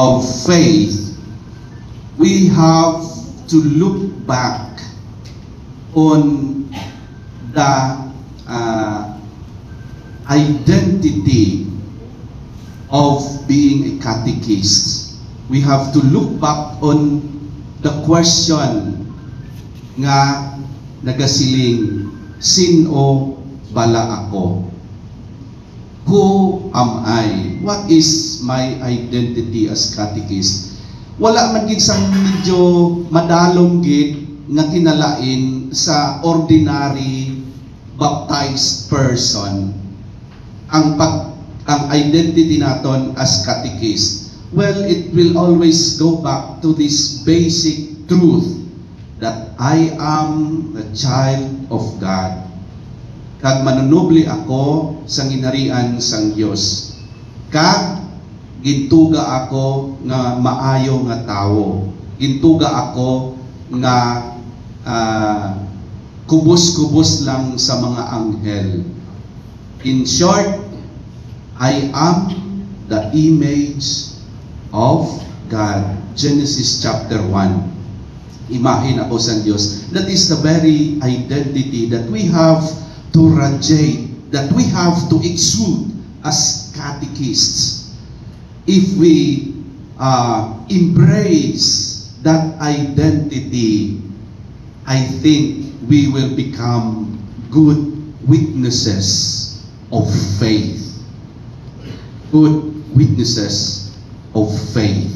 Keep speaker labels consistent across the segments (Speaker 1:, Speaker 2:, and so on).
Speaker 1: of faith, we have to look back on the identity of being a catechist. We have to look back on the question nga nagasiling, sino bala ako? Who am I? What is my identity as catechist? Wala man gid sang medyo madalong gid nga kinalain sa ordinary baptized person ang identity naton as catechist. Well, it will always go back to this basic truth that I am a child of God. Kag manunubli ako sa ginharian sang Dios. Kag gintuga ako nga maayo nga tawo. Gintuga ako nga kubos-kubos lang sa mga anghel. In short, I am the image of God. Genesis chapter 1. Imahin ako sa Diyos. That is the very identity that we have to radiate, that we have to exude as catechists. If we embrace that identity, I think we will become good witnesses of faith. Good witnesses of faith.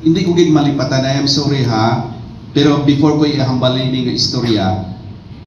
Speaker 1: Hindi ko gid malipatan, I am sorry ha, pero before ko ihambalin nga istorya,